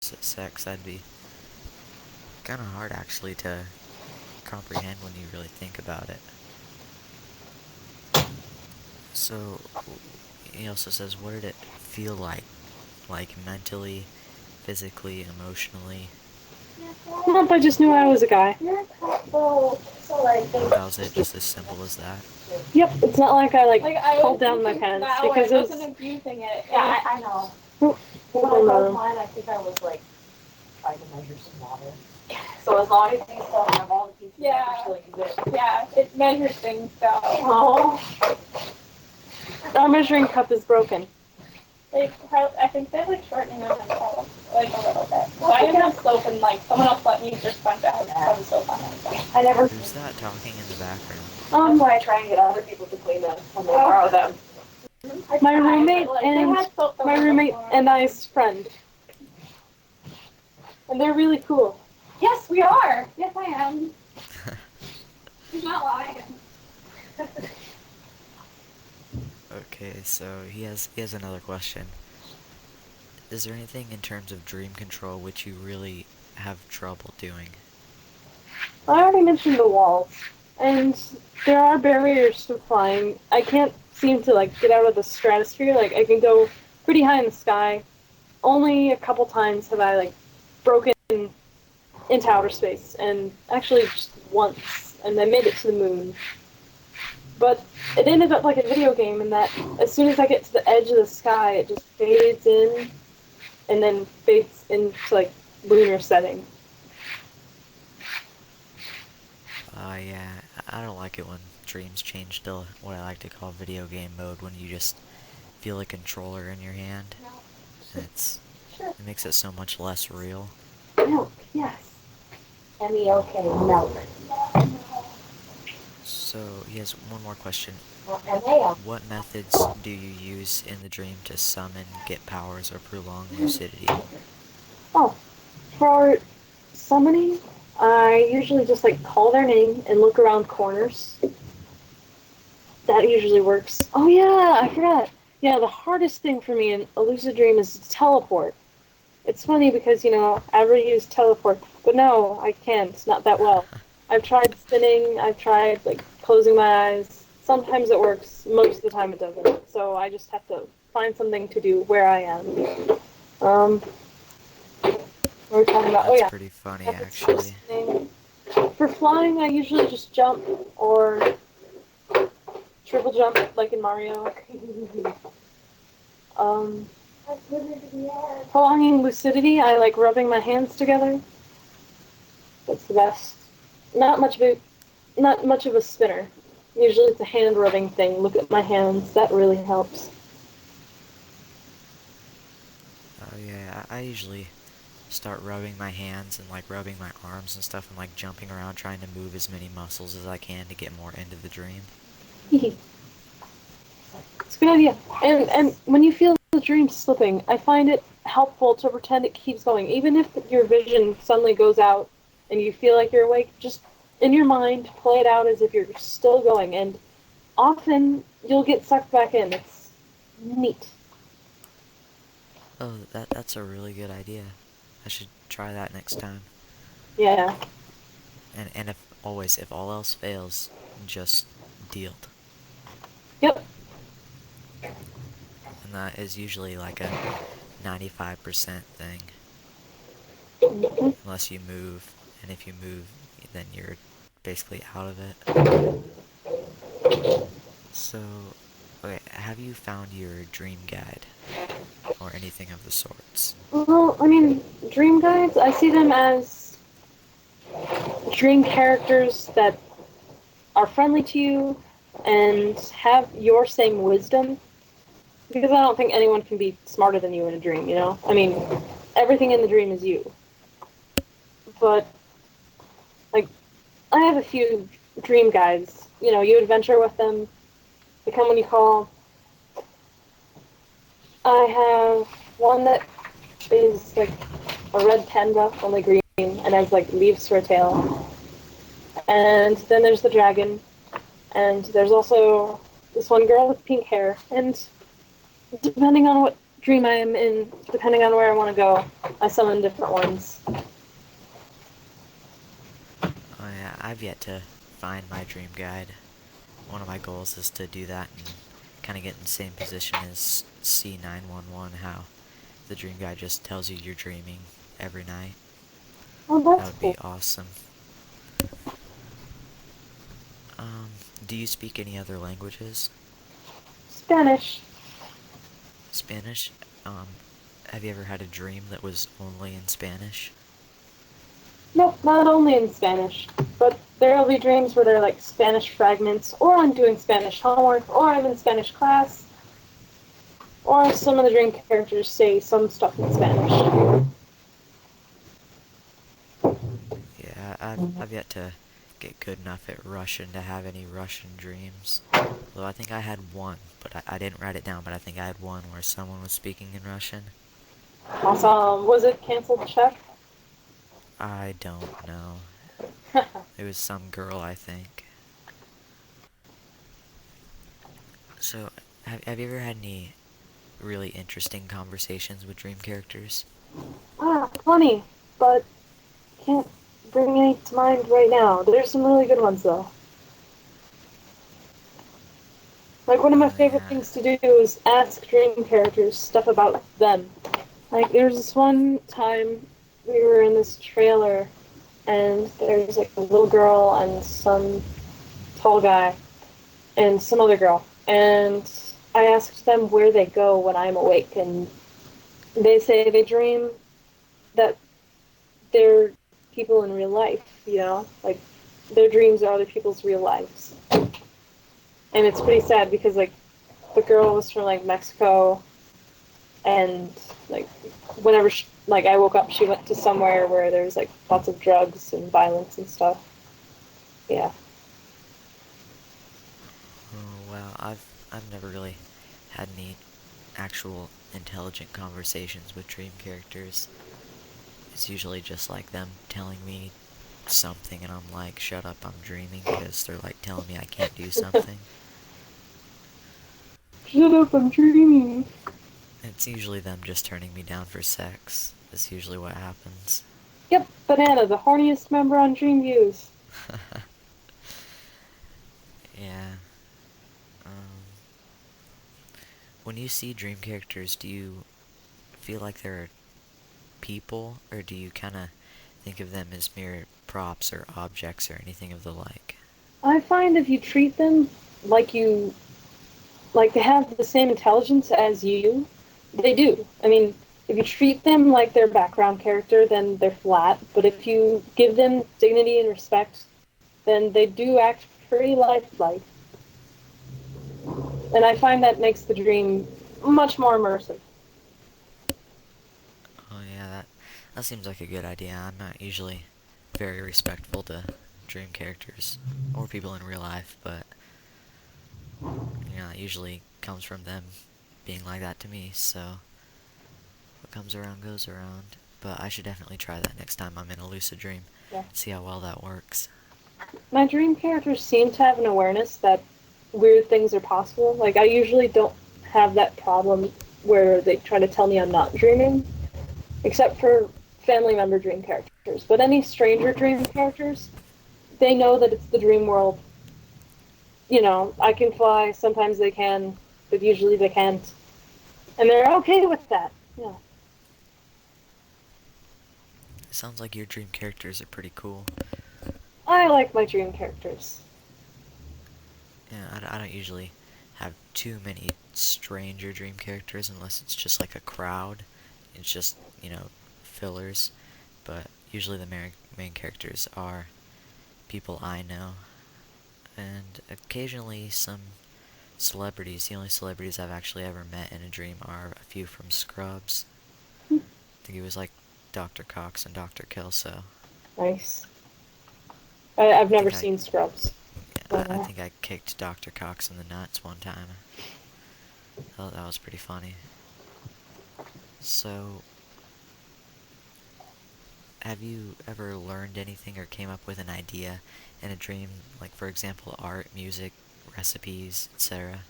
opposite sex, that'd be kind of hard actually to comprehend when you really think about it. So, he also says, what did it feel like mentally, physically, emotionally? Nope, I just knew I was a guy. That was it, just as simple as that. Yep, it's not like I pulled down my pants because I it was. wasn't abusing it. Yeah, I know. When I broke mine, I think I was like trying to measure some water. So as long as you still have all the pieces, yeah, yeah, it measures things. So. Oh. Our measuring cup is broken. I think they're like shortening on themselves, like a little bit. So I didn't have soap, and like someone else let me use their sponge that has some soap on it. I never. Who's that talking in the background? That's why I try and get other people to clean them when they borrow them. My roommate and I's friend. And they're really cool. Yes, we are. Yes, I am. He's not lying. Okay, so he has another question. Is there anything in terms of dream control which you really have trouble doing? I already mentioned the walls. And there are barriers to flying. I can't seem to get out of the stratosphere. Like, I can go pretty high in the sky. Only a couple times have I broken into outer space, and actually just once, and I made it to the moon. But it ended up like a video game in that as soon as I get to the edge of the sky, it just fades in, and then fades into lunar setting. Yeah, I don't like it when dreams change to what I like to call video game mode, when you just feel a controller in your hand. It makes it so much less real. Milk, yes. M-E-O-K, milk. So, he has one more question. M-A-L. What methods do you use in the dream to summon, get powers, or prolong lucidity? Oh, for summoning, I usually just call their name and look around corners. That usually works. Oh yeah, I forgot. Yeah, the hardest thing for me in a lucid dream is to teleport. It's funny because, Abra used teleport, but no, I can't, not that well. I've tried spinning, I've tried, closing my eyes. Sometimes it works, most of the time it doesn't. So I just have to find something to do where I am. What were we talking about? That's pretty funny, actually. For flying, I usually just jump or triple jump, like in Mario. Prolonging lucidity, I like rubbing my hands together. That's the best. Not much of a spinner. Usually it's a hand rubbing thing. Look at my hands. That really helps. Oh yeah, I usually start rubbing my hands and rubbing my arms and stuff, and jumping around trying to move as many muscles as I can to get more into the dream. It's a good idea. And when you feel the dream slipping, I find it helpful to pretend it keeps going. Even if your vision suddenly goes out and you feel like you're awake, just in your mind, play it out as if you're still going. And often you'll get sucked back in. It's neat. Oh, that's a really good idea. I should try that next time. Yeah. And if all else fails, just dealt. Yep. And that is usually a 95% thing. Mm-hmm. Unless you move, and if you move, then you're basically out of it. So, okay, have you found your dream guide? Or anything of the sorts? Well, I mean, dream guides, I see them as dream characters that are friendly to you and have your same wisdom. Because I don't think anyone can be smarter than you in a dream, I mean, everything in the dream is you. But, I have a few dream guides. You adventure with them. They come when you call. I have one that is a red panda, only green, and has leaves for a tail. And then there's the dragon. And there's also this one girl with pink hair. And depending on what dream I am in, depending on where I want to go, I summon different ones. Oh yeah, I've yet to find my dream guide. One of my goals is to do that and kind of get in the same position as C911, how the dream guide just tells you you're dreaming every night. Oh, That that's would be cool. awesome. Um, do you speak any other languages? Spanish. Spanish? Have you ever had a dream that was only in Spanish? Nope, not only in Spanish, but there'll be dreams where they're like Spanish fragments, or I'm doing Spanish homework, or I'm in Spanish class, or some of the dream characters say some stuff in Spanish. Yeah, I've yet to get good enough at Russian to have any Russian dreams. Although I think I had one, but I didn't write it down, but I think I had one where someone was speaking in Russian. Awesome. Was it canceled check? I don't know. It was some girl, I think. So, have you ever had any really interesting conversations with dream characters? Funny, but can't bring any to mind right now. There's some really good ones though. Like one of my Oh favorite yeah. things to do is ask dream characters stuff about them. Like there was this one time we were in this trailer and there's like a little girl and some tall guy and some other girl. And I asked them where they go when I'm awake and they say they dream that they're people in real life, you know? Like their dreams are other people's real lives. And it's pretty sad because like the girl was from like Mexico and like whenever like I woke up she went to somewhere where there was like lots of drugs and violence and stuff. Yeah. Oh well, I've never really had any actual intelligent conversations with dream characters. It's usually just like them telling me something and I'm like, shut up, I'm dreaming, because they're like telling me I can't do something. Shut up, I'm dreaming. It's usually them just turning me down for sex. That's usually what happens. Yep, Banana, the horniest member on DreamViews. Yeah. Um, when you see dream characters, do you feel like they're people, or do you kind of think of them as mere props or objects or anything of the like? I find if you treat them like you like they have the same intelligence as you, they do. I mean, if you treat them like their background character, then they're flat. But if you give them dignity and respect, then they do act pretty lifelike. And I find that makes the dream much more immersive. Oh yeah, that seems like a good idea. I'm not usually very respectful to dream characters or people in real life, but it usually comes from them being like that to me, so what comes around goes around. But I should definitely try that next time I'm in a lucid dream. Yeah. See how well that works. My dream characters seem to have an awareness that weird things are possible. Like, I usually don't have that problem where they try to tell me I'm not dreaming, except for family member dream characters. But any stranger dream characters, they know that it's the dream world. You know, I can fly, sometimes they can, but usually they can't. And they're okay with that. Yeah. It sounds like your dream characters are pretty cool. I like my dream characters. Yeah, I don't usually have too many stranger dream characters unless it's just like a crowd. It's just, fillers. But usually the main characters are people I know. And occasionally some celebrities. The only celebrities I've actually ever met in a dream are a few from Scrubs. I think it was like Dr. Cox and Dr. Kelso. Nice. I've I never think I, seen Scrubs. yeah, I think I kicked Dr. Cox in the nuts one time. That was pretty funny. So, have you ever learned anything or came up with an idea in a dream? Like, for example, art, music, recipes, etc.?